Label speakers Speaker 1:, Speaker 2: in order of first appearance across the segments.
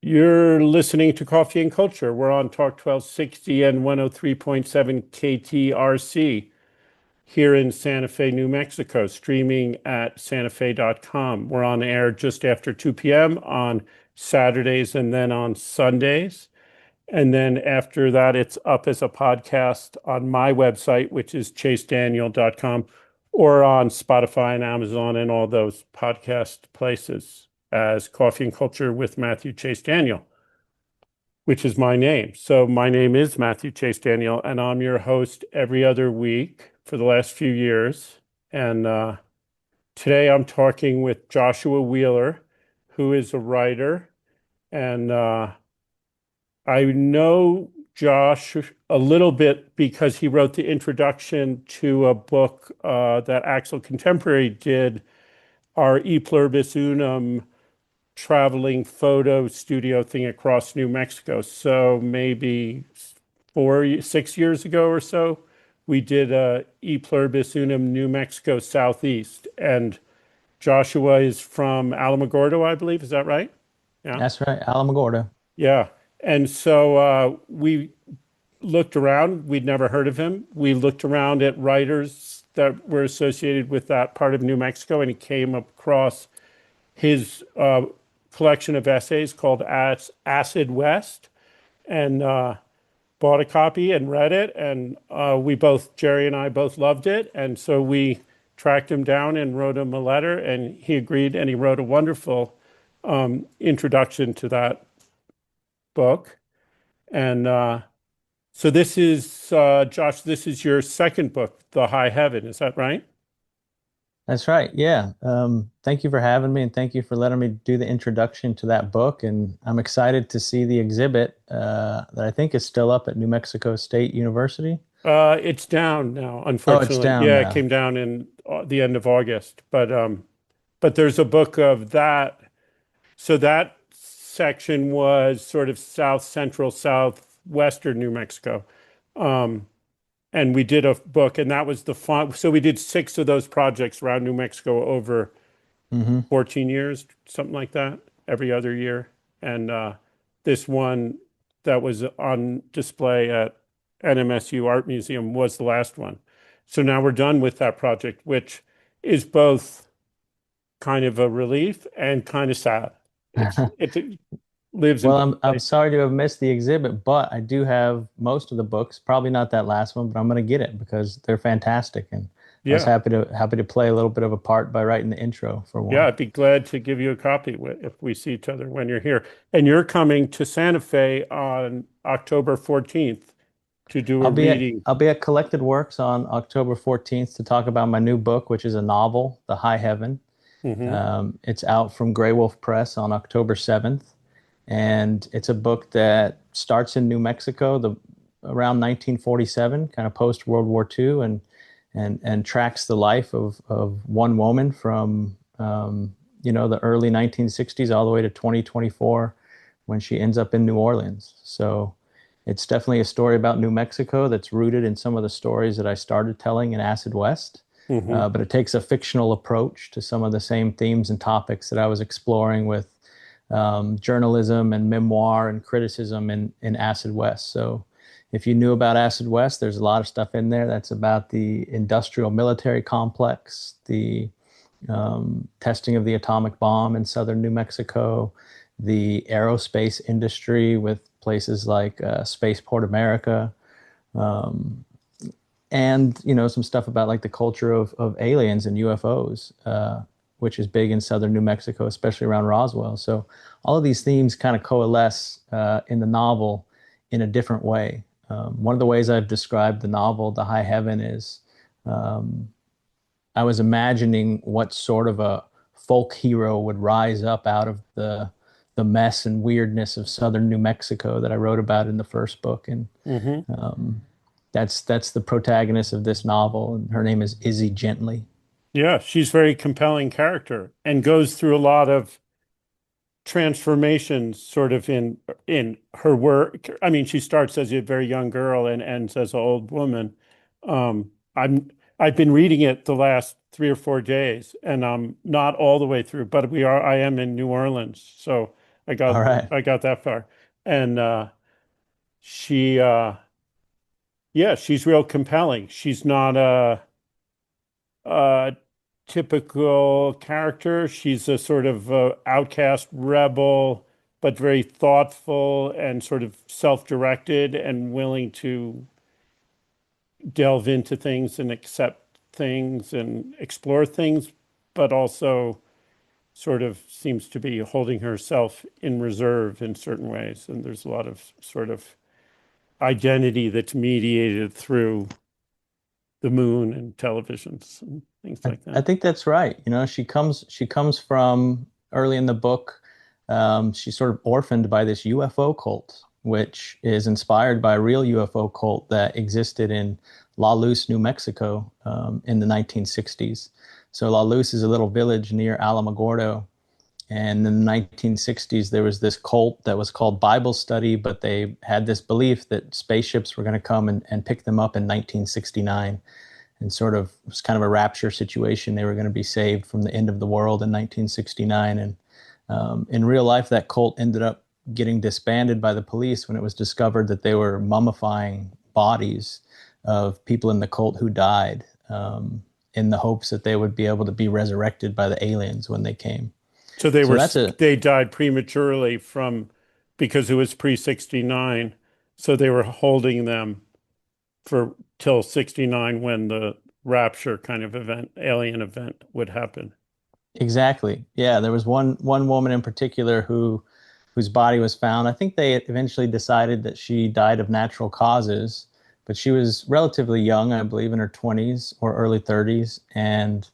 Speaker 1: You're listening to Coffee and Culture. We're on Talk 1260 and 103.7 KTRC here in Santa Fe, New Mexico, streaming at santafe.com. We're on air just after 2 p.m. on Saturdays and then on Sundays. And then after that, it's up as a podcast on my website, which is chasedaniel.com, or on Spotify and Amazon and all those podcast places as Coffee and Culture with Matthew Chase Daniel, which is my name. So my name is Matthew Chase Daniel, and I'm your host every other week for the last few years. And today I'm talking with Joshua Wheeler, who is a writer. And I know Josh a little bit because he wrote the introduction to a book that Axel Contemporary did, our E Pluribus Unum traveling photo studio thing across New Mexico. So maybe 6 years ago or so, we did a E Pluribus Unum New Mexico Southeast. And Joshua is from Alamogordo, I believe. Is that right? Yeah.
Speaker 2: That's right, Alamogordo.
Speaker 1: Yeah. And so we looked around. We'd never heard of him. We looked around at writers that were associated with that part of New Mexico, and he came across his collection of essays called Acid West, and bought a copy and read it. And Jerry and I both loved it. And so we tracked him down and wrote him a letter, and he agreed, and he wrote a wonderful introduction to that book. And so this is, Josh, this is your second book, The High Heaven. Is that right?
Speaker 2: That's right. Yeah. Thank you for having me and thank you for letting me do the introduction to that book. And I'm excited to see the exhibit that I think is still up at New Mexico State University.
Speaker 1: It's down now,
Speaker 2: Oh, it's
Speaker 1: unfortunately.
Speaker 2: down
Speaker 1: Yeah, it
Speaker 2: now.
Speaker 1: came down in the end of August. But there's a book of that. So that section was sort of south central, southwestern New Mexico. Um, and we did a book, and that was the fun. So we did six of those projects around New Mexico over
Speaker 2: Hmm.
Speaker 1: 14 years, something like that, every other year. And this one that was on display at NMSU Art Museum was the last one. So now we're done with that project, which is both kind of a relief and kind of sad. It lives in
Speaker 2: Well,
Speaker 1: both
Speaker 2: I'm
Speaker 1: places.
Speaker 2: sorry to have missed the exhibit, but I do have most of the books. Probably not that last one, but I'm going to get it because they're fantastic. And I was
Speaker 1: Yeah.
Speaker 2: happy to play a little bit of a part by writing the intro for
Speaker 1: Yeah,
Speaker 2: one.
Speaker 1: I'd be glad to give you a copy if we see each other when you're here. And you're coming to Santa Fe on October 14th to do a reading.
Speaker 2: I'll be at Collected Works on October 14th to talk about my new book, which is a novel, The High Heaven.
Speaker 1: Hmm.
Speaker 2: It's out from Grey Wolf Press on October 7th, and it's a book that starts in New Mexico, the around 1947, kind of post World War II, and tracks the life of one woman from the early 1960s all the way to 2024 when she ends up in New Orleans. So it's definitely a story about New Mexico that's rooted in some of the stories that I started telling in Acid West.
Speaker 1: Hmm.
Speaker 2: But it takes a fictional approach to some of the same themes and topics that I was exploring with journalism and memoir and criticism in Acid West. So if you knew about Acid West, there's a lot of stuff in there that's about the industrial military complex, the testing of the atomic bomb in southern New Mexico, the aerospace industry with places like Spaceport America, um, and some stuff about like the culture of aliens and UFOs, which is big in southern New Mexico, especially around Roswell. So all of these themes kind of coalesce in the novel in a different way. One of the ways I've described the novel, The High Heaven, is um, I was imagining what sort of a folk hero would rise up out of the mess and weirdness of southern New Mexico that I wrote about in the first book. And
Speaker 1: Hmm.
Speaker 2: um, that's the protagonist of this novel, and her name is Izzy Gently.
Speaker 1: Yeah, she's a very compelling character and goes through a lot of transformations sort of in her work. I mean, she starts as a very young girl and ends as an old woman. I've been reading it the last 3 or 4 days, and I'm not all the way through, but I am in New Orleans, so I
Speaker 2: All
Speaker 1: got
Speaker 2: right.
Speaker 1: I got that far. And she yeah, she's real compelling. She's not a typical character. She's a sort of outcast rebel, but very thoughtful and sort of self-directed and willing to delve into things and accept things and explore things, but also sort of seems to be holding herself in reserve in certain ways. And there's a lot of sort of identity that's mediated through the moon and televisions and things like
Speaker 2: I
Speaker 1: that.
Speaker 2: think that's right. You know, she comes from early in the book. She's sort of orphaned by this UFO cult, which is inspired by a real UFO cult that existed in La Luz, New Mexico, in the 1960s. So La Luz is a little village near Alamogordo. And in the 1960s, there was this cult that was called Bible Study, but they had this belief that spaceships were going to come and pick them up in 1969, and sort of it was kind of a rapture situation. They were going to be saved from the end of the world in 1969. And in real life, that cult ended up getting disbanded by the police when it was discovered that they were mummifying bodies of people in the cult who died, in the hopes that they would be able to be resurrected by the aliens when they came.
Speaker 1: So
Speaker 2: So that's a
Speaker 1: they died prematurely from because it was pre-69. So they were holding them for till 69 when the rapture kind of event, alien event would happen.
Speaker 2: Exactly. Yeah, there was one woman in particular whose body was found. I think they eventually decided that she died of natural causes, but she was relatively young, I believe in her 20s or early 30s, and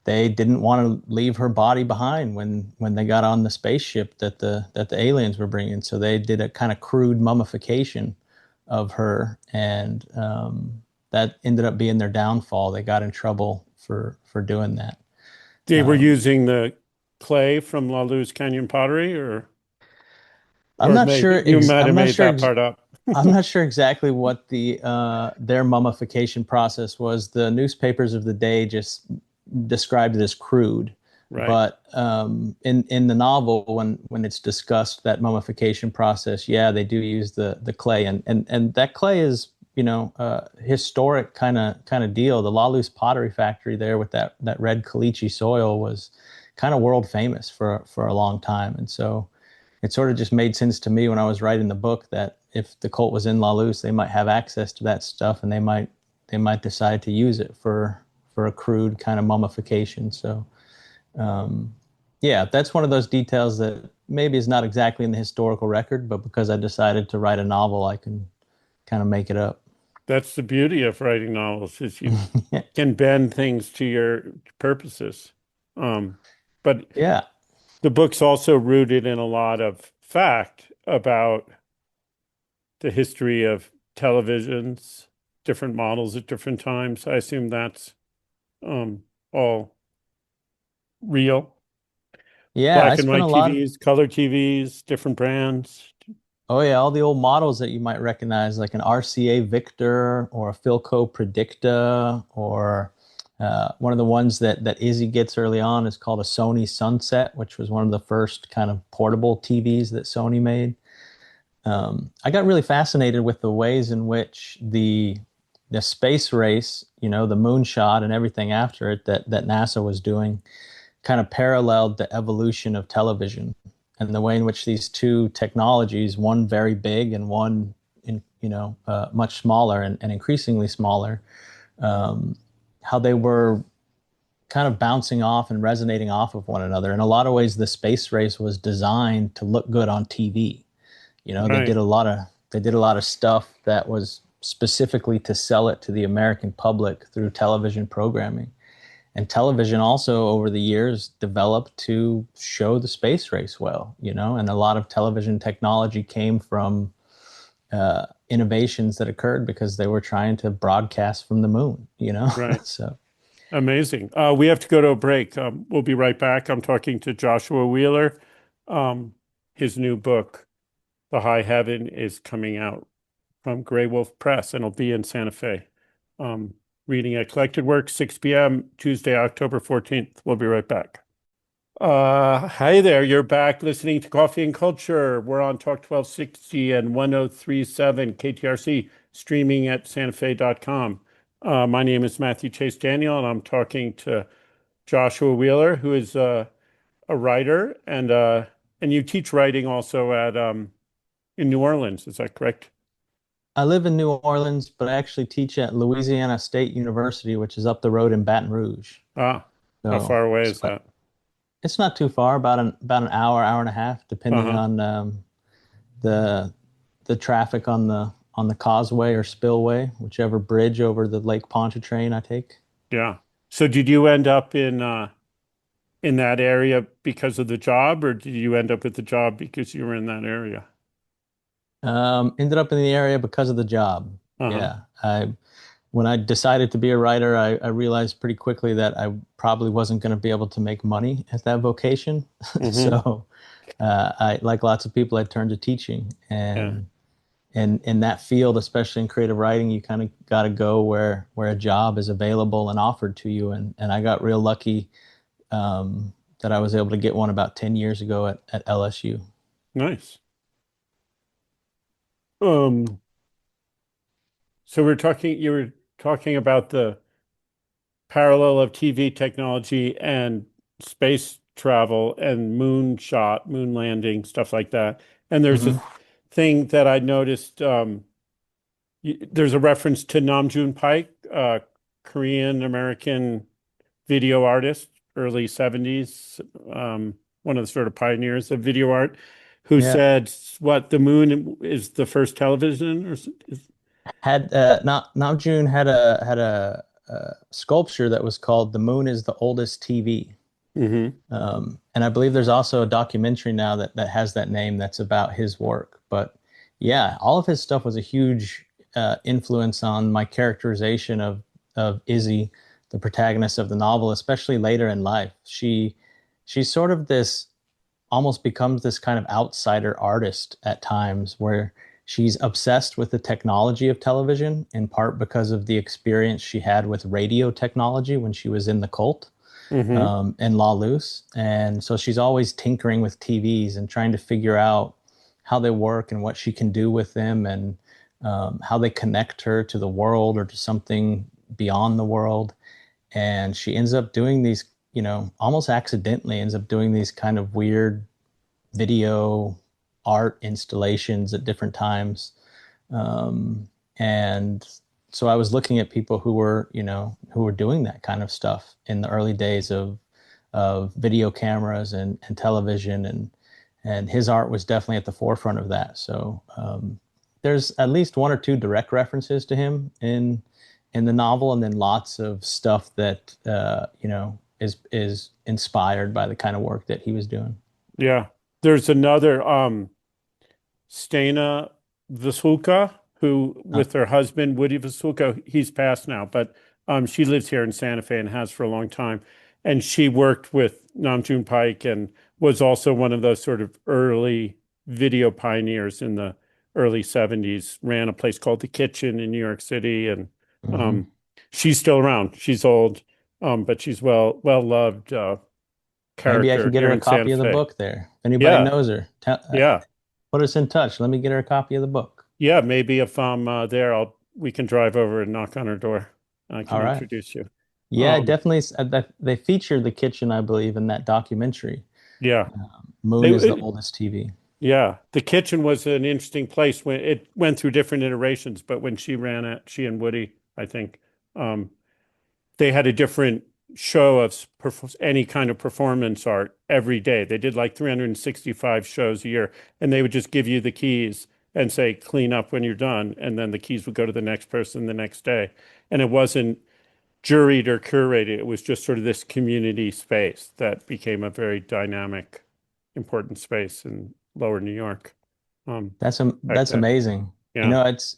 Speaker 2: they didn't want to leave her body behind when they got on the spaceship that the aliens were bringing. So they did a kind of crude mummification of her, and that ended up being their downfall. They got in trouble for doing that.
Speaker 1: They were
Speaker 2: Um,
Speaker 1: using the clay from La Luz Canyon pottery,
Speaker 2: I'm
Speaker 1: or
Speaker 2: not
Speaker 1: maybe
Speaker 2: sure.
Speaker 1: you might have
Speaker 2: I'm not
Speaker 1: made
Speaker 2: sure.
Speaker 1: that part up.
Speaker 2: I'm not sure exactly what their mummification process was. The newspapers of the day just described it as crude,
Speaker 1: Right.
Speaker 2: but in the novel, when it's discussed that mummification process, yeah, they do use the clay, and that clay is, you know, historic kind of deal. The La Luz Pottery Factory there with that red caliche soil was kind of world famous for a long time, and so it sort of just made sense to me when I was writing the book that if the cult was in La Luz, they might have access to that stuff, and they might decide to use it for a crude kind of mummification. So yeah, that's one of those details that maybe is not exactly in the historical record, but because I decided to write a novel, I can kind of make it up.
Speaker 1: That's the beauty of writing novels is you can bend things to your purposes. Um, but
Speaker 2: Yeah.
Speaker 1: the book's also rooted in a lot of fact about the history of televisions, different models at different times. I assume that's um, all real.
Speaker 2: Yeah, I
Speaker 1: Black and
Speaker 2: spent a
Speaker 1: white
Speaker 2: lot.
Speaker 1: TVs, color TVs, different brands.
Speaker 2: Oh yeah, all the old models that you might recognize, like an RCA Victor or a Philco Predicta, or one of the ones that Izzy gets early on is called a Sony Sunset, which was one of the first kind of portable TVs that Sony made. I got really fascinated with the ways in which the space race, you know, the moonshot and everything after it that NASA was doing, kind of paralleled the evolution of television, and the way in which these two technologies, one very big and one much smaller and increasingly smaller, how they were kind of bouncing off and resonating off of one another. In a lot of ways, the space race was designed to look good on TV. You know,
Speaker 1: Right.
Speaker 2: they did a lot of stuff that was specifically to sell it to the American public through television programming. And television also over the years developed to show the space race well, you know, and a lot of television technology came from innovations that occurred because they were trying to broadcast from the moon, you know.
Speaker 1: Right.
Speaker 2: So
Speaker 1: Amazing. We have to go to a break. We'll be right back. I'm talking to Joshua Wheeler. Um, his new book, The High Heaven, is coming out from Grey Wolf Press, and it'll be in Santa Fe. Um, Reading at Collected Works, 6 p.m., Tuesday, October 14th. We'll be right back. Hi there. You're back listening to Coffee and Culture. We're on Talk 1260 and 1037 KTRC, streaming at santafe.com. My name is Matthew Chase Daniel, and I'm talking to Joshua Wheeler, who is a writer, and you teach writing also at in New Orleans. Is that correct?
Speaker 2: I live in New Orleans, but I actually teach at Louisiana State University, which is up the road in Baton Rouge.
Speaker 1: Ah, how
Speaker 2: So,
Speaker 1: far away
Speaker 2: so
Speaker 1: is that?
Speaker 2: it's not too far, about an hour, hour and a half, depending
Speaker 1: Uh-huh.
Speaker 2: on the the traffic on the causeway or spillway, whichever bridge over the Lake Pontchartrain I take.
Speaker 1: Yeah. So did you end up in that area because of the job, or did you end up at the job because you were in that area?
Speaker 2: Ended up in the area because of the job.
Speaker 1: Uh-huh.
Speaker 2: Yeah, I when I decided to be a writer, I realized pretty quickly that I probably wasn't going to be able to make money at that vocation.
Speaker 1: Mm-hmm.
Speaker 2: So, I, like lots of people, I turned to teaching,
Speaker 1: Yeah.
Speaker 2: and in that field, especially in creative writing, you kind of got to go where a job is available and offered to you. And I got real lucky that I was able to get one about 10 years ago at LSU.
Speaker 1: Nice. Um, so you were talking about the parallel of TV technology and space travel and moon landing, stuff like that. And there's a
Speaker 2: Hmm.
Speaker 1: thing that I noticed, there's a reference to Namjoon Paik, Korean American video artist, early 70s, one of the sort of pioneers of video art, who
Speaker 2: Yeah.
Speaker 1: said, what, the moon is the first television,
Speaker 2: Had Namjoon had a sculpture that was called "The Moon is the Oldest TV."
Speaker 1: Mm-hmm.
Speaker 2: And I believe there's also a documentary now that has that name that's about his work. But yeah, all of his stuff was a huge influence on my characterization of Izzy, the protagonist of the novel, especially later in life. She's sort of this almost becomes this kind of outsider artist at times where she's obsessed with the technology of television, in part because of the experience she had with radio technology when she was in the cult
Speaker 1: Mm-hmm.
Speaker 2: in La Luce. And so she's always tinkering with TVs and trying to figure out how they work and what she can do with them and how they connect her to the world or to something beyond the world. And she ends up doing these, almost accidentally ends up doing these kind of weird video art installations at different times. And so I was looking at people who were doing that kind of stuff in the early days of video cameras and television, and his art was definitely at the forefront of that. So there's at least one or two direct references to him in the novel, and then lots of stuff that is inspired by the kind of work that he was doing.
Speaker 1: Yeah. There's another Stena Vasulka, who
Speaker 2: Uh,
Speaker 1: with her husband, Woody Vasulka, he's passed now, but she lives here in Santa Fe and has for a long time. And she worked with Namjoon Pike and was also one of those sort of early video pioneers in the early 70s, ran a place called The Kitchen in New York City. And
Speaker 2: mhm.
Speaker 1: um, she's still around. She's old, but she's well loved
Speaker 2: Maybe I
Speaker 1: character
Speaker 2: can get her
Speaker 1: here
Speaker 2: a
Speaker 1: in Santa
Speaker 2: copy of the
Speaker 1: Fe.
Speaker 2: book there. If anybody
Speaker 1: Yeah,
Speaker 2: knows her,
Speaker 1: yeah.
Speaker 2: put us in touch. Let me get her a copy of the book.
Speaker 1: Yeah, maybe if I'm there, I'll we can drive over and knock on her door. I can
Speaker 2: All right.
Speaker 1: introduce you.
Speaker 2: Yeah,
Speaker 1: Um,
Speaker 2: definitely. They featured the kitchen, I believe, in that documentary.
Speaker 1: yeah,
Speaker 2: Moon
Speaker 1: they,
Speaker 2: is the
Speaker 1: it-
Speaker 2: oldest TV.
Speaker 1: yeah, the kitchen was an interesting place when it went through different iterations, but when she ran it, she and Woody, I think, um, they had a different show of any kind of performance art every day. They did like 365 shows a year, and they would just give you the keys and say, clean up when you're done. And then the keys would go to the next person the next day. And it wasn't juried or curated. It was just sort of this community space that became a very dynamic, important space in lower New York back
Speaker 2: That's
Speaker 1: then.
Speaker 2: amazing.
Speaker 1: Yeah.
Speaker 2: It's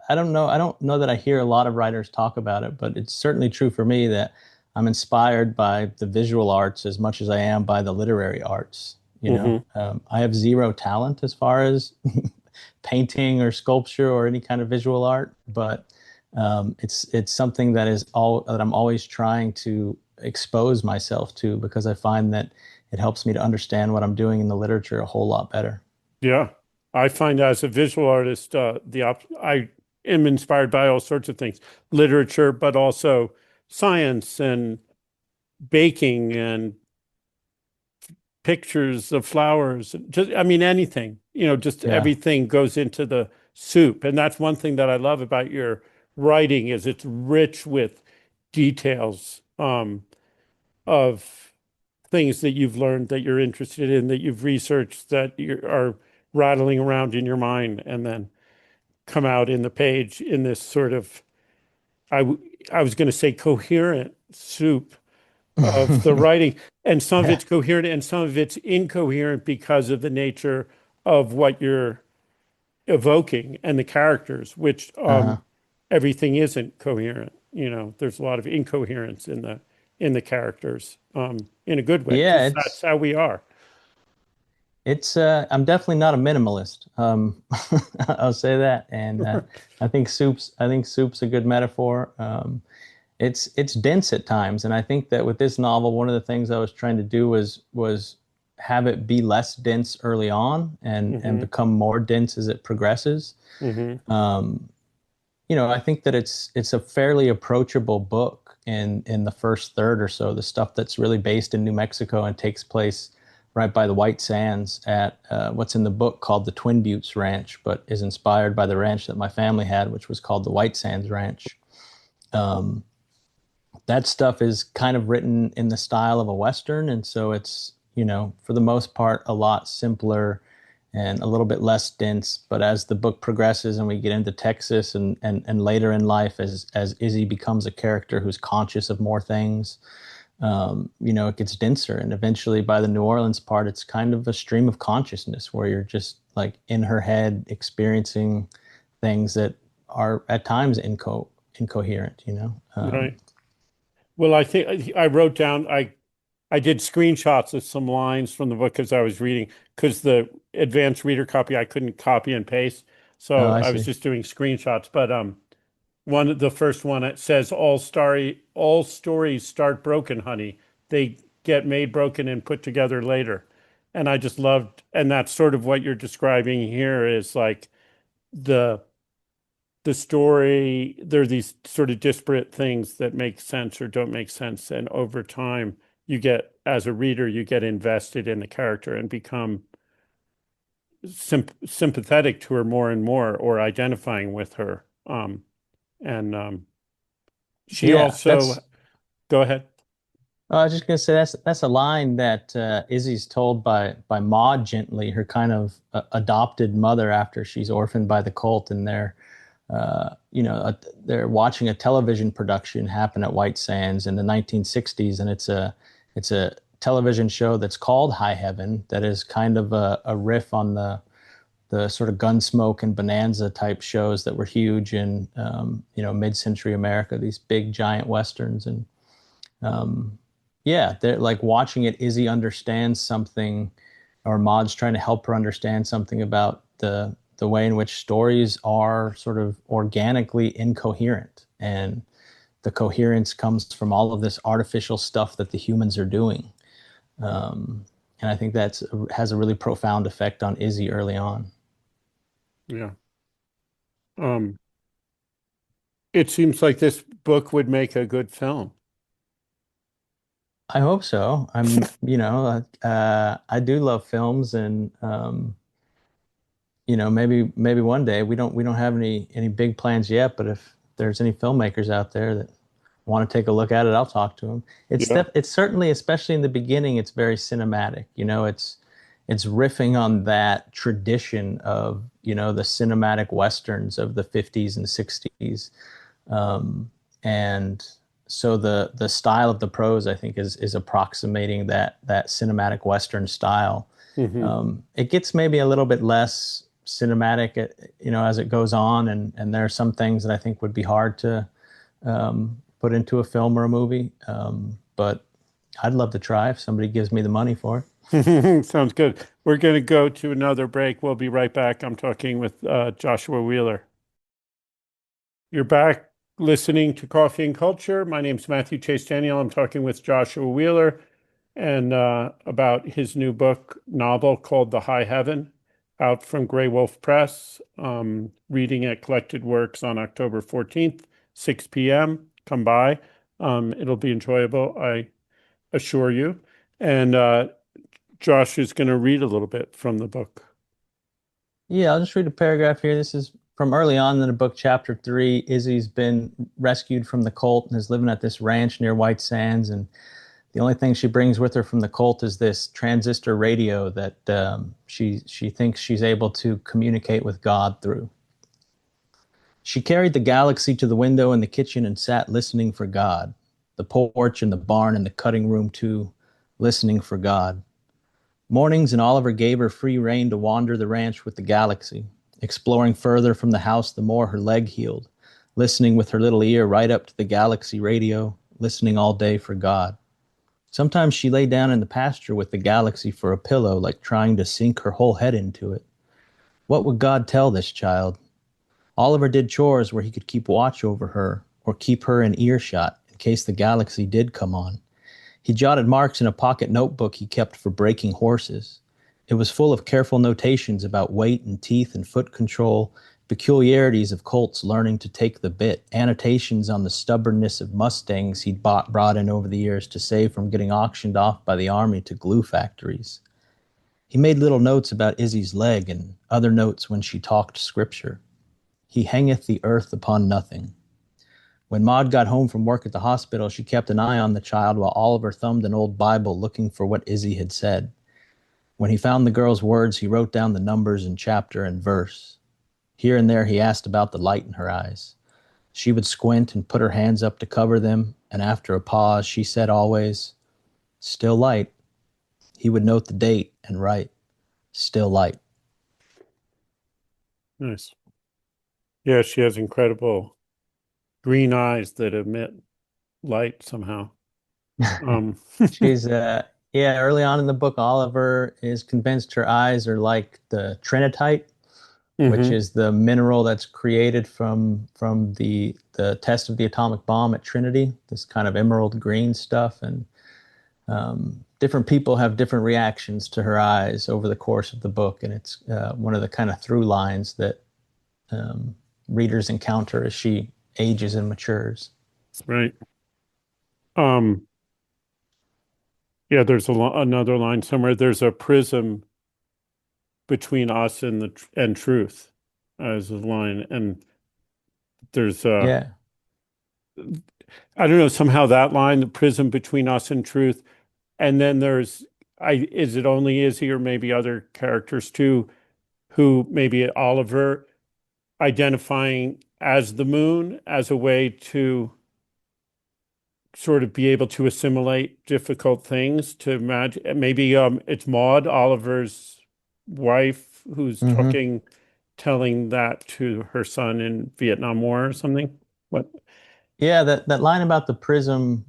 Speaker 2: I don't know that I hear a lot of writers talk about it, but it's certainly true for me that I'm inspired by the visual arts as much as I am by the literary arts.
Speaker 1: Hmm.
Speaker 2: I have zero talent as far as painting or sculpture or any kind of visual art, but it's something that I'm always trying to expose myself to because I find that it helps me to understand what I'm doing in the literature a whole lot better.
Speaker 1: Yeah. I find as a visual artist, I am inspired by all sorts of things, literature, but also science and baking and pictures of flowers. Just, I mean, anything, just
Speaker 2: Yeah.
Speaker 1: everything goes into the soup. And that's one thing that I love about your writing is it's rich with details, of things that you've learned, that you're interested in, that you've researched, that you are rattling around in your mind, and then come out in the page in this sort of, I was going to say coherent soup of the writing. And some of
Speaker 2: Yeah.
Speaker 1: it's coherent and some of it's incoherent because of the nature of what you're evoking and the characters, which
Speaker 2: Uh-huh.
Speaker 1: everything isn't coherent. There's a lot of incoherence in the characters, in a good way,
Speaker 2: Yeah,
Speaker 1: because that's
Speaker 2: it's
Speaker 1: how we are.
Speaker 2: I'm definitely not a minimalist. I'll say that. And I think soup's a good metaphor. It's dense at times, and I think that with this novel, one of the things I was trying to do was have it be less dense early on and
Speaker 1: Hmm.
Speaker 2: become more dense as it progresses.
Speaker 1: Hmm.
Speaker 2: Um, I think that it's a fairly approachable book in the first third or so. The stuff that's really based in New Mexico and takes place right by the White Sands at what's in the book called the Twin Buttes Ranch, but is inspired by the ranch that my family had, which was called the White Sands Ranch. Um, that stuff is kind of written in the style of a Western. And so it's, for the most part, a lot simpler and a little bit less dense. But as the book progresses and we get into Texas and later in life, as Izzy becomes a character who's conscious of more things, it gets denser. And eventually by the New Orleans part, it's kind of a stream of consciousness where you're just like in her head experiencing things that are at times incoherent.
Speaker 1: Right. Well, I think I wrote down, I did screenshots of some lines from the book as I was reading, because the advanced reader copy I couldn't copy and paste.
Speaker 2: Oh,
Speaker 1: So
Speaker 2: I
Speaker 1: I was
Speaker 2: see.
Speaker 1: just doing screenshots. But the first one, it says all stories start broken, honey. They get made broken and put together later. And I just loved, and that's sort of what you're describing here is like the the story, there are these sort of disparate things that make sense or don't make sense. And over time, as a reader, you get invested in the character and become sympathetic to her more and more, or identifying with her. And she
Speaker 2: Yeah,
Speaker 1: also, go ahead.
Speaker 2: I was just gonna say that's a line that Izzy's told by Maud Gently, her kind of adopted mother after she's orphaned by the cult, and they're watching a television production happen at White Sands in the 1960s, and it's a television show that's called High Heaven that is kind of a riff on the sort of Gunsmoke and Bonanza type shows that were huge in mid-century America, these big giant westerns. And um, yeah, they're like watching it. Izzy understands something, or Maud's trying to help her understand something about the way in which stories are sort of organically incoherent, and the coherence comes from all of this artificial stuff that the humans are doing. Um, and I think that has a really profound effect on Izzy early on.
Speaker 1: Yeah. Um, it seems like this book would make a good film.
Speaker 2: I hope so. I do love films, and maybe one day we don't have any big plans yet, but if there's any filmmakers out there that want to take a look at it, I'll talk to them.
Speaker 1: Yeah.
Speaker 2: It's certainly, especially in the beginning, it's very cinematic. It's riffing on that tradition of the cinematic westerns of the 50s and 60s. And so the style of the prose, I think, is approximating that cinematic Western style.
Speaker 1: Hmm.
Speaker 2: It gets maybe a little bit less cinematic, as it goes on, and there are some things that I think would be hard to put into a film or a movie. But I'd love to try if somebody gives me the money for it.
Speaker 1: Sounds good. We're going to go to another break. We'll be right back. I'm talking with Joshua Wheeler. You're back listening to Coffee and Culture. My name's Matthew Chase Daniel. I'm talking with Joshua Wheeler, and about his new book novel called The High Heaven, out from Grey Wolf Press. Reading at Collected Works on October 14th, 6 p.m. Come by. It'll be enjoyable, I assure you. And Josh is going to read a little bit from the book.
Speaker 2: Yeah, I'll just read a paragraph here. This is from early on in the book, chapter 3. Izzy's been rescued from the cult and is living at this ranch near White Sands. And the only thing she brings with her from the cult is this transistor radio that she thinks she's able to communicate with God through. She carried the galaxy to the window in the kitchen and sat listening for God. The porch and the barn and the cutting room too, listening for God. Mornings and Oliver gave her free rein to wander the ranch with the galaxy, exploring further from the house the more her leg healed, listening with her little ear right up to the galaxy radio, listening all day for God. Sometimes she lay down in the pasture with the galaxy for a pillow, like trying to sink her whole head into it. What would God tell this child? Oliver did chores where he could keep watch over her, or keep her in earshot in case the galaxy did come on. He jotted marks in a pocket notebook he kept for breaking horses. It was full of careful notations about weight and teeth and foot control, peculiarities of colts learning to take the bit, annotations on the stubbornness of mustangs he'd brought in over the years to save from getting auctioned off by the army to glue factories. He made little notes about Izzy's leg and other notes when she talked scripture. He hangeth the earth upon nothing. When Maud got home from work at the hospital, she kept an eye on the child while Oliver thumbed an old Bible looking for what Izzy had said. When he found the girl's words, he wrote down the numbers and chapter and verse. Here and there he asked about the light in her eyes. She would squint and put her hands up to cover them, and after a pause, she said always, "Still light." He would note the date and write, "Still light."
Speaker 1: Nice. Yeah, she has incredible green eyes that emit light somehow. Um,
Speaker 2: She's yeah, early on in the book, Oliver is convinced her eyes are like the trinitite, which
Speaker 1: hmm
Speaker 2: is the mineral that's created from the test of the atomic bomb at Trinity, this kind of emerald green stuff. And different people have different reactions to her eyes over the course of the book. And it's one of the kind of through lines that readers encounter as she ages and matures.
Speaker 1: Right. Um, yeah, there's another line somewhere. There's a prism between us and and truth as a line. And there's
Speaker 2: Yeah.
Speaker 1: I don't know, somehow that line, the prism between us and truth. And then there's is it only Izzy or maybe other characters too, who maybe Oliver identifying as the moon as a way to sort of be able to assimilate difficult things to imagine. Maybe it's Maud, Oliver's wife, who's
Speaker 2: hmm
Speaker 1: telling that to her son in Vietnam War or something. What?
Speaker 2: Yeah, that line about the prism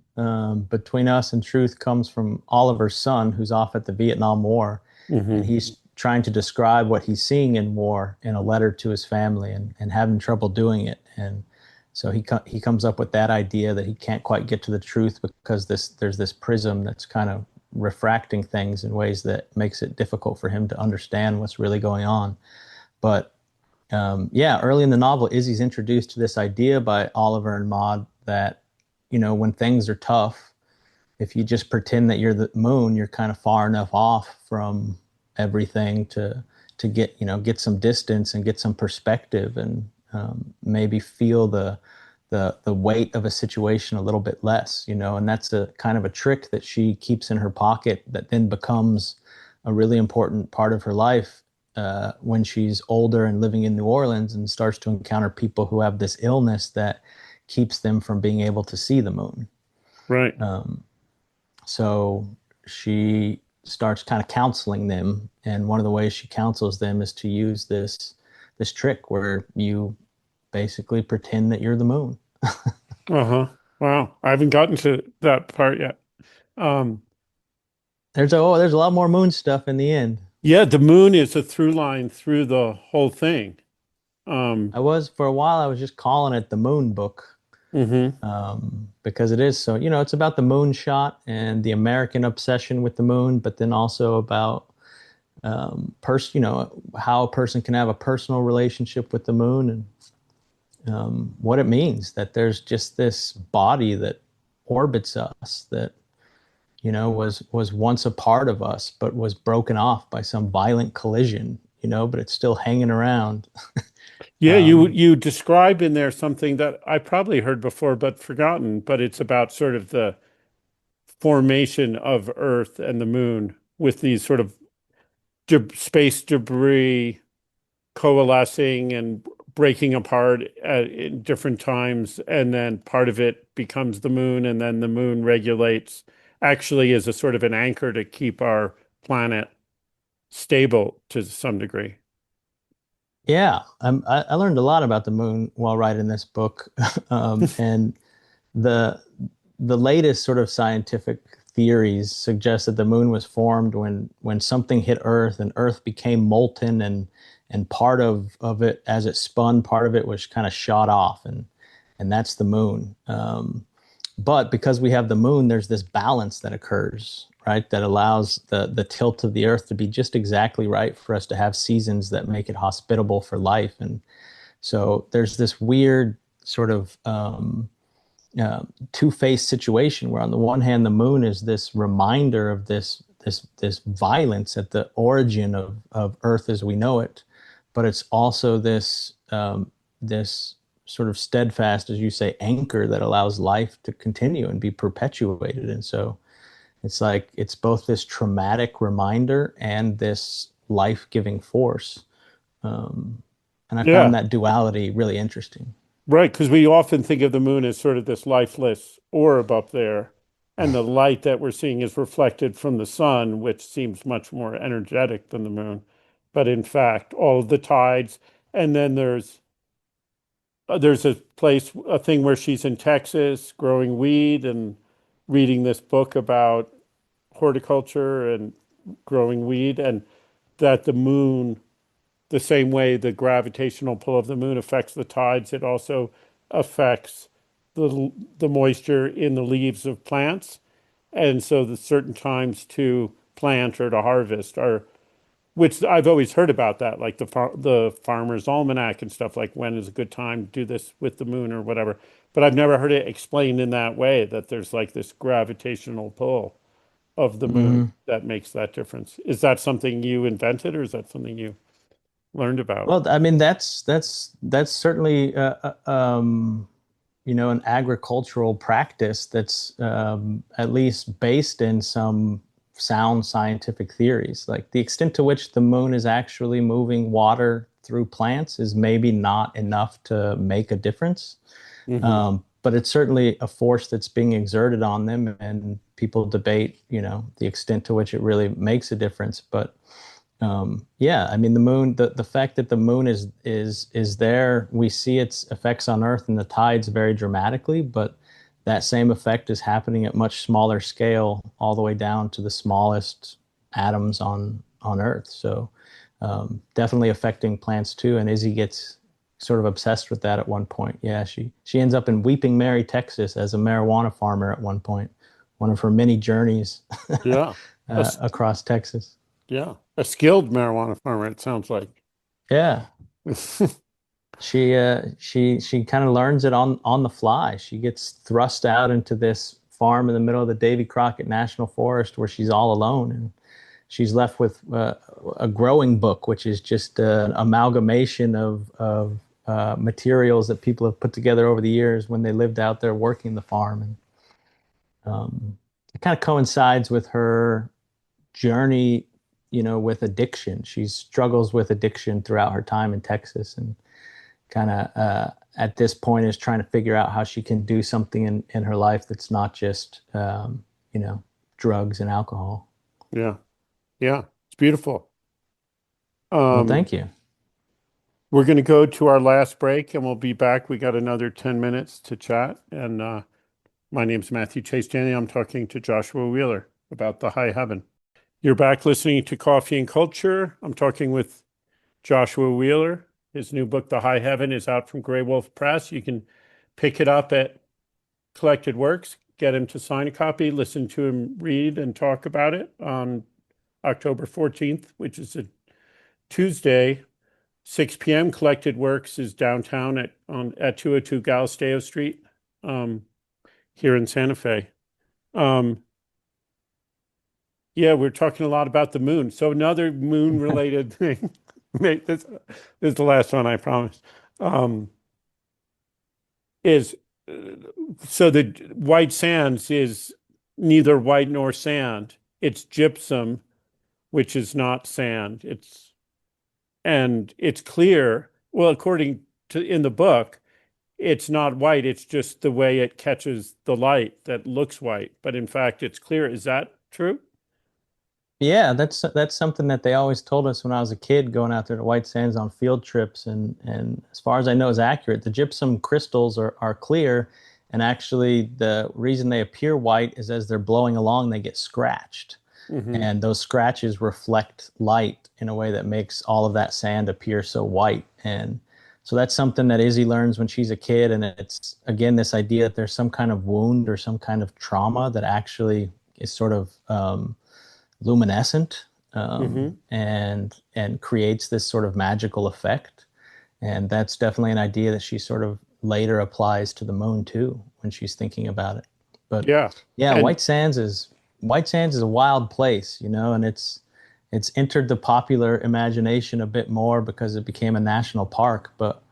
Speaker 2: between us and truth comes from Oliver's son, who's off at the Vietnam War, and
Speaker 1: hmm
Speaker 2: he's trying to describe what he's seeing in war in a letter to his family, and having trouble doing it. And so he comes up with that idea that he can't quite get to the truth because there's this prism that's kind of refracting things in ways that makes it difficult for him to understand what's really going on. But yeah, early in the novel, Izzy's introduced to this idea by Oliver and Maud that, when things are tough, if you just pretend that you're the moon, you're kind of far enough off from everything to get some distance and get some perspective, and maybe feel the weight of a situation a little bit less, and that's a kind of a trick that she keeps in her pocket that then becomes a really important part of her life when she's older and living in New Orleans and starts to encounter people who have this illness that keeps them from being able to see the moon.
Speaker 1: Right.
Speaker 2: So she starts kind of counseling them, and one of the ways she counsels them is to use this trick where you basically pretend that you're the moon.
Speaker 1: Uh-huh. Wow. I haven't gotten to that part yet. Um,
Speaker 2: There's a lot more moon stuff in the end.
Speaker 1: yeah, the moon is a through line through the whole thing. Um,
Speaker 2: For a while I was just calling it the Moon Book.
Speaker 1: Hmm.
Speaker 2: Because it is so, it's about the moon shot and the American obsession with the moon, but then also about how a person can have a personal relationship with the moon and what it means that there's just this body that orbits us that was once a part of us, but was broken off by some violent collision, but it's still hanging around.
Speaker 1: Yeah, you
Speaker 2: Um,
Speaker 1: you describe in there something that I probably heard before but forgotten, but it's about sort of the formation of Earth and the moon with these sort of space debris coalescing and breaking apart in different times, and then part of it becomes the moon, and then the moon regulates, actually is a sort of an anchor to keep our planet stable to some degree.
Speaker 2: yeah, I learned a lot about the moon while writing this book, and the the latest sort of scientific theories suggest that the moon was formed when something hit Earth and Earth became molten and part of it as it spun, part of it was kind of shot off and that's the moon. But because we have the moon, there's this balance that occurs, right? That allows the tilt of the Earth to be just exactly right for us to have seasons that make it hospitable for life. And so there's this weird sort of two-faced situation where on the one hand the moon is this reminder of this violence at the origin of Earth as we know it, but it's also this sort of steadfast, as you say, anchor that allows life to continue and be perpetuated. And so it's like it's both this traumatic reminder and this life-giving force. um, and I found
Speaker 1: Yeah,
Speaker 2: that duality really interesting.
Speaker 1: right, because we often think of the moon as sort of this lifeless orb up there, and the light that we're seeing is reflected from the sun, which seems much more energetic than the moon. But in fact, all of the tides, and then there's a place, a thing where she's in Texas growing weed and reading this book about horticulture and growing weed, and that the moon, the same way the gravitational pull of the moon affects the tides, it also affects the moisture in the leaves of plants. And so the certain times to plant or to harvest are, which I've always heard about that, like the farmer's almanac and stuff, like when is a good time to do this with the moon or whatever. But I've never heard it explained in that way, that there's like this gravitational pull of the moon
Speaker 2: Mhm.
Speaker 1: that makes that difference. Is that something you invented, or is that something you learned about?
Speaker 2: Well, I mean, that's certainly an agricultural practice that's at least based in some sound scientific theories. Like the extent to which the moon is actually moving water through plants is maybe not enough to make a difference.
Speaker 1: Hmm.
Speaker 2: But it's certainly a force that's being exerted on them, and people debate, the extent to which it really makes a difference. But yeah, I mean the moon, the fact that the moon is there, we see its effects on Earth and the tides very dramatically, but that same effect is happening at much smaller scale, all the way down to the smallest atoms on Earth. So definitely affecting plants too. And Izzy gets sort of obsessed with that at one point. Yeah, she ends up in Weeping Mary, Texas, as a marijuana farmer at one point, one of her many journeys
Speaker 1: Yeah. A,
Speaker 2: across Texas.
Speaker 1: yeah. A skilled marijuana farmer, it sounds like.
Speaker 2: Yeah. She kind of learns it on the fly. She gets thrust out into this farm in the middle of the Davy Crockett National Forest where she's all alone, and she's left with a growing book, which is just an amalgamation of materials that people have put together over the years when they lived out there working the farm. And it kind of coincides with her journey, with addiction. She struggles with addiction throughout her time in Texas, and kind of at this point is trying to figure out how she can do something in her life that's not just drugs and alcohol.
Speaker 1: Yeah. Yeah. It's beautiful.
Speaker 2: Well,
Speaker 1: Um,
Speaker 2: thank you.
Speaker 1: we're going to go to our last break and we'll be back. We got another 10 minutes to chat. And my name's Matthew Chase Janney. I'm talking to Joshua Wheeler about the high heaven. You're back listening to Coffee and Culture. I'm talking with Joshua Wheeler. His new book, The High Heaven, is out from Grey Wolf Press. You can pick it up at collected works, get him to sign a copy, listen to him read and talk about it on October 14th, which is a Tuesday, 6 p.m. Collected Works is downtown at 202 Galisteo Street, um, here in Santa Fe. Um, yeah, we're talking a lot about the moon. So another moon-related thing. This is the last one, I promise. Um, is so the white sands is neither white nor sand. It's gypsum, which is not sand. It's clear. Well, according to in the book, it's not white. It's just the way it catches the light that looks white. But in fact, it's clear. Is that true?
Speaker 2: Yeah, that's something that they always told us when I was a kid going out there to White Sands on field trips, and as far as I know is accurate. The gypsum crystals are clear, and actually the reason they appear white is as they're blowing along they get scratched.
Speaker 1: Hmm.
Speaker 2: And those scratches reflect light in a way that makes all of that sand appear so white. And so that's something that Izzy learns when she's a kid, and it's again this idea that there's some kind of wound or some kind of trauma that actually is sort of luminescent,
Speaker 1: Hmm.
Speaker 2: and creates this sort of magical effect. And that's definitely an idea that she sort of later applies to the moon too when she's thinking about it. But
Speaker 1: Yeah.
Speaker 2: yeah,
Speaker 1: And
Speaker 2: White Sands is a wild place, and it's entered the popular imagination a bit more because it became a national park. But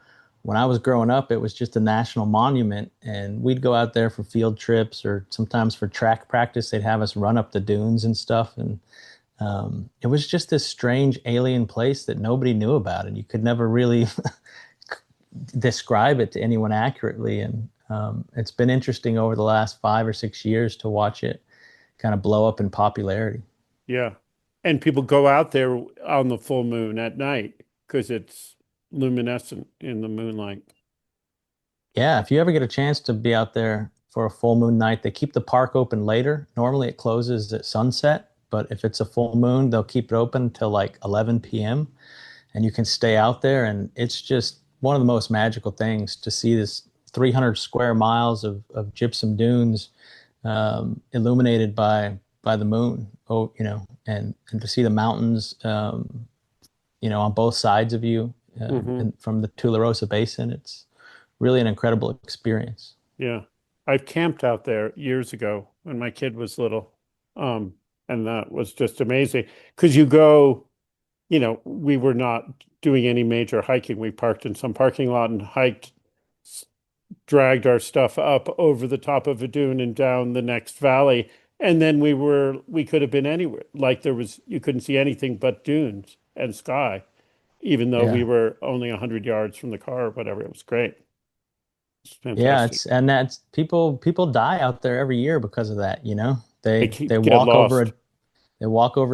Speaker 2: when I was growing up, it was just a national monument, and we'd go out there for field trips or sometimes for track practice. They'd have us run up the dunes and stuff, and it was just this strange alien place that nobody knew about, and you could never really describe it to anyone accurately. And it's been interesting over the last 5 or 6 years to watch it kind of blow up in popularity.
Speaker 1: yeah. And people go out there on the full moon at night because it's luminescent in the moonlight.
Speaker 2: Yeah, if you ever get a chance to be out there for a full moon night, they keep the park open later. Normally it closes at sunset, but if it's a full moon, they'll keep it open till like 11 p.m. and you can stay out there. And it's just one of the most magical things to see this 300 square miles of gypsum dunes illuminated by the moon. Oh, and to see the mountains, on both sides of you,
Speaker 1: Hmm.
Speaker 2: and from the Tularosa Basin. It's really an incredible experience.
Speaker 1: Yeah. I've camped out there years ago when my kid was little. Um, and that was just amazing because we were not doing any major hiking. We parked in some parking lot and hiked, dragged our stuff up over the top of a dune and down the next valley. And then we could have been anywhere. Like you couldn't see anything but dunes and sky, even though we
Speaker 2: Yeah.
Speaker 1: were only 100 yards from the car or whatever. It was great. It's
Speaker 2: Yeah,
Speaker 1: fantastic.
Speaker 2: and that's people die out there every year because of that,
Speaker 1: They
Speaker 2: They
Speaker 1: get
Speaker 2: walk over
Speaker 1: lost.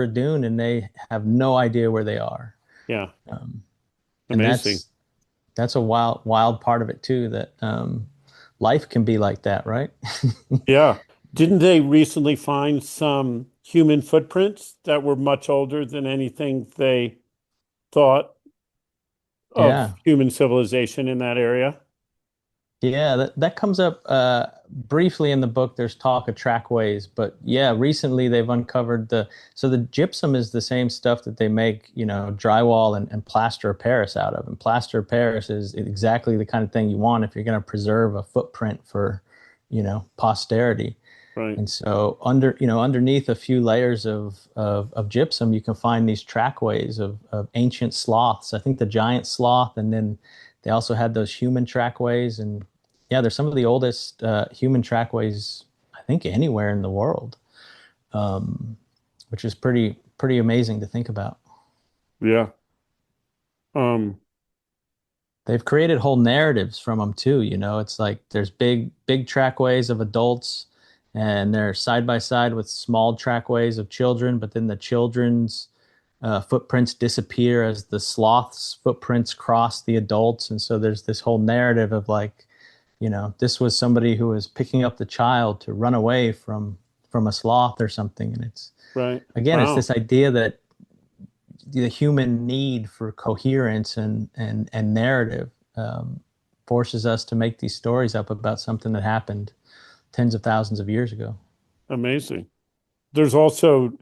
Speaker 2: a dune and they have no idea where they are.
Speaker 1: Yeah.
Speaker 2: Um, and
Speaker 1: Amazing.
Speaker 2: that's a wild part of it too, that life can be like that, right?
Speaker 1: Yeah. Didn't they recently find some human footprints that were much older than anything they thought of
Speaker 2: Yeah.
Speaker 1: human civilization in that area?
Speaker 2: Yeah, that comes up briefly in the book. There's talk of trackways, but yeah, recently they've uncovered so the gypsum is the same stuff that they make, drywall and plaster of Paris out of. And plaster of Paris is exactly the kind of thing you want if you're going to preserve a footprint for, posterity.
Speaker 1: Right.
Speaker 2: And so underneath a few layers of gypsum, you can find these trackways of ancient sloths. I think the giant sloth, and then they also had those human trackways. And yeah, they're some of the oldest human trackways, I think, anywhere in the world, which is pretty amazing to think about.
Speaker 1: Yeah. Um,
Speaker 2: They've created whole narratives from them too. It's like there's big trackways of adults, and they're side by side with small trackways of children. But then the children's footprints disappear as the sloths' footprints cross the adults, and so there's this whole narrative of like, this was somebody who was picking up the child to run away from a sloth or something. And it's
Speaker 1: right.
Speaker 2: again, it's
Speaker 1: Wow.
Speaker 2: this idea that the human need for coherence and narrative forces us to make these stories up about something that happened tens of thousands of years ago.
Speaker 1: Amazing. There's also,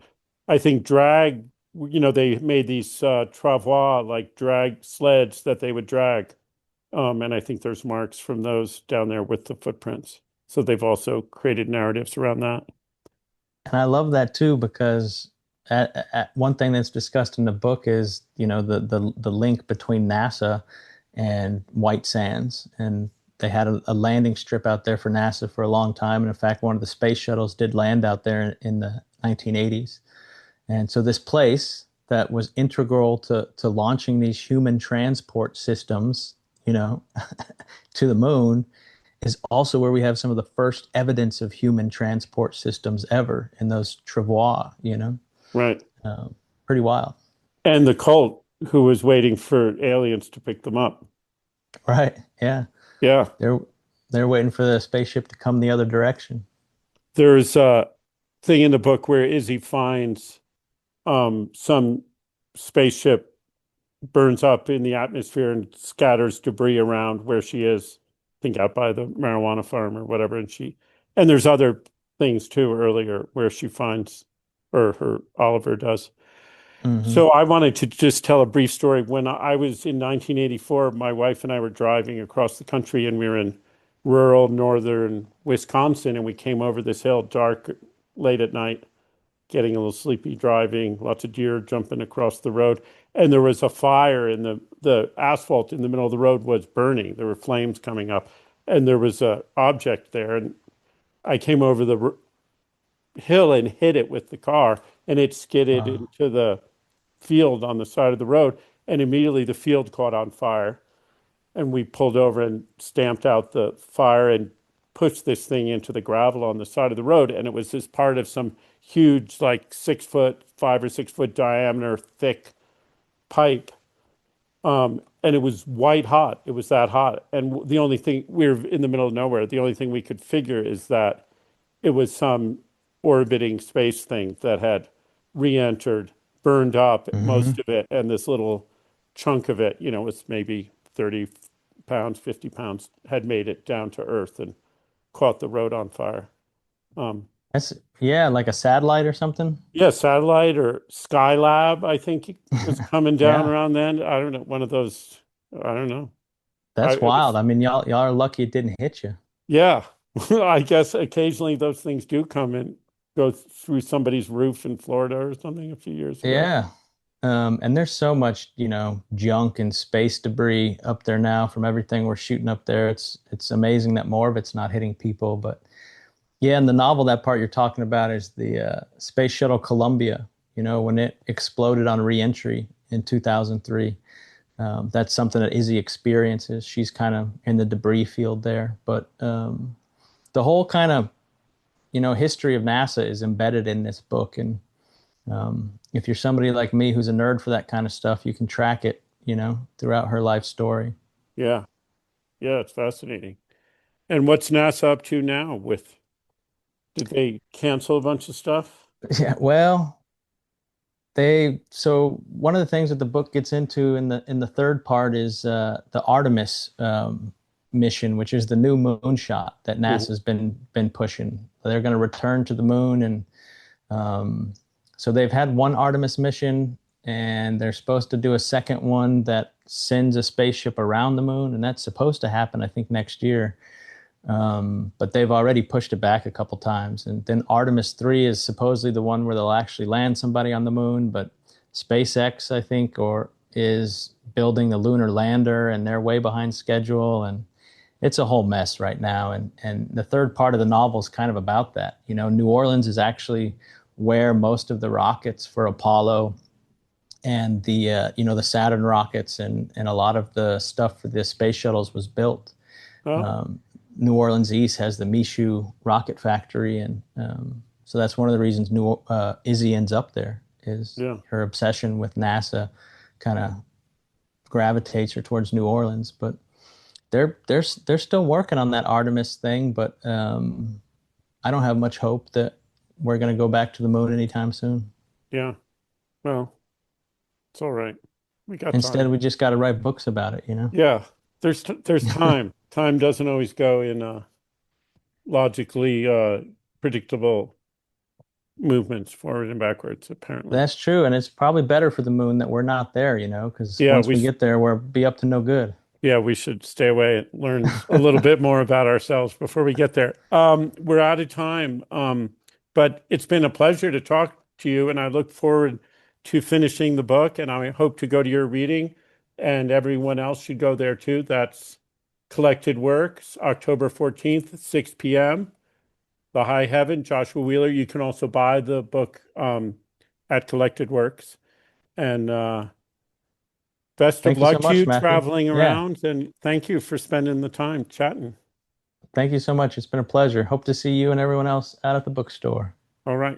Speaker 1: I think, drag, they made these travois, like drag sleds that they would drag. And I think there's marks from those down there with the footprints. So they've also created narratives around that.
Speaker 2: And I love that too because one thing that's discussed in the book is, the link between NASA and White Sands. And they had a landing strip out there for NASA for a long time. And in fact, one of the space shuttles did land out there in the 1980s. And so this place that was integral to launching these human transport systems, to the moon is also where we have some of the first evidence of human transport systems ever in those travois.
Speaker 1: Right.
Speaker 2: Um, Pretty wild.
Speaker 1: And the cult who was waiting for aliens to pick them up.
Speaker 2: Right. Yeah.
Speaker 1: Yeah.
Speaker 2: They're they're waiting for the spaceship to come the other direction.
Speaker 1: There's a thing in the book where Izzy finds some spaceship burns up in the atmosphere and scatters debris around where she is, I think out by the marijuana farm or whatever. And there's other things too earlier where she finds, or her Oliver does.
Speaker 2: Hmm.
Speaker 1: So I wanted to just tell a brief story. When I was in 1984, my wife and I were driving across the country and we were in rural northern Wisconsin and we came over this hill dark late at night, getting a little sleepy driving, lots of deer jumping across the road. And there was a fire in the asphalt in the middle of the road was burning. There were flames coming up and there was a object there. And I came over the hill and hit it with the car and it skidded
Speaker 2: Wow.
Speaker 1: into the field on the side of the road. And immediately the field caught on fire. And we pulled over and stamped out the fire and pushed this thing into the gravel on the side of the road. And it was this part of some huge, like 6 foot, 5 or 6 foot diameter, thick pipe. And it was white hot. It was that hot. And the only thing, we were in the middle of nowhere. The only thing we could figure is that it was some orbiting space thing that had re-entered, burned up most
Speaker 2: Hmm.
Speaker 1: of it, and this little chunk of it, was maybe 30 pounds, 50 pounds, had made it down to Earth and caught the road on fire. Um,
Speaker 2: That's yeah, like a satellite or something.
Speaker 1: yeah, satellite or Skylab, I think it was coming down
Speaker 2: Yeah,
Speaker 1: around then. I don't know, one of those, I don't know.
Speaker 2: that's
Speaker 1: It
Speaker 2: wild.
Speaker 1: was,
Speaker 2: I mean, y'all are lucky it didn't hit you.
Speaker 1: yeah. I guess occasionally those things do come and go through somebody's roof in Florida or something a few years ago.
Speaker 2: Yeah. And there's so much, junk and space debris up there now from everything we're shooting up there. It's amazing that more of it's not hitting people. But yeah, in the novel, that part you're talking about is the Space Shuttle Columbia, when it exploded on reentry in 2003. That's something that Izzy experiences. She's kind of in the debris field there. But the whole kind of, history of NASA is embedded in this book. And if you're somebody like me who's a nerd for that kind of stuff, you can track it, throughout her life story.
Speaker 1: Yeah. Yeah, it's fascinating. And what's NASA up to now with, did they cancel a bunch of stuff?
Speaker 2: Yeah, well, so one of the things that the book gets into in the third part is the Artemis mission, which is the new moonshot that
Speaker 1: Mhm.
Speaker 2: NASA's been pushing. They're going to return to the moon, and so they've had one Artemis mission, and they're supposed to do a second one that sends a spaceship around the moon, and that's supposed to happen, I think, next year. But they've already pushed it back a couple times. And then Artemis 3 is supposedly the one where they'll actually land somebody on the moon. But SpaceX, I think, or is building the lunar lander, and they're way behind schedule. And it's a whole mess right now. And the third part of the novel is kind of about that. New Orleans is actually where most of the rockets for Apollo and the Saturn rockets and a lot of the stuff for the space shuttles was built.
Speaker 1: Oh,
Speaker 2: Um, New Orleans East has the Michoud rocket factory, and so that's one of the reasons Izzy ends up there. Is
Speaker 1: yeah,
Speaker 2: her obsession with NASA kind of gravitates her towards New Orleans. But they're still working on that Artemis thing, but I don't have much hope that we're going to go back to the moon anytime soon.
Speaker 1: yeah. Well, it's all right. We got
Speaker 2: Instead,
Speaker 1: time.
Speaker 2: we just got to write books about it.
Speaker 1: Yeah, there's time. Time doesn't always go in logically predictable movements forward and backwards, apparently.
Speaker 2: That's true, and it's probably better for the moon that we're not there, because
Speaker 1: Yeah,
Speaker 2: once we get there, we'll be up to no good.
Speaker 1: yeah, we should stay away and learn a little bit more about ourselves before we get there. We're out of time, but it's been a pleasure to talk to you, and I look forward to finishing the book, and I hope to go to your reading, and everyone else should go there too. That's Collected Works, October 14th, 6 p.m. The High Heaven, Joshua Wheeler. You can also buy the book at Collected Works. And best of
Speaker 2: Thank you so
Speaker 1: luck to
Speaker 2: much,
Speaker 1: you
Speaker 2: Matthew.
Speaker 1: traveling
Speaker 2: Yeah,
Speaker 1: around. And thank you for spending the time chatting.
Speaker 2: thank you so much. It's been a pleasure. Hope to see you and everyone else out at the bookstore.
Speaker 1: All right.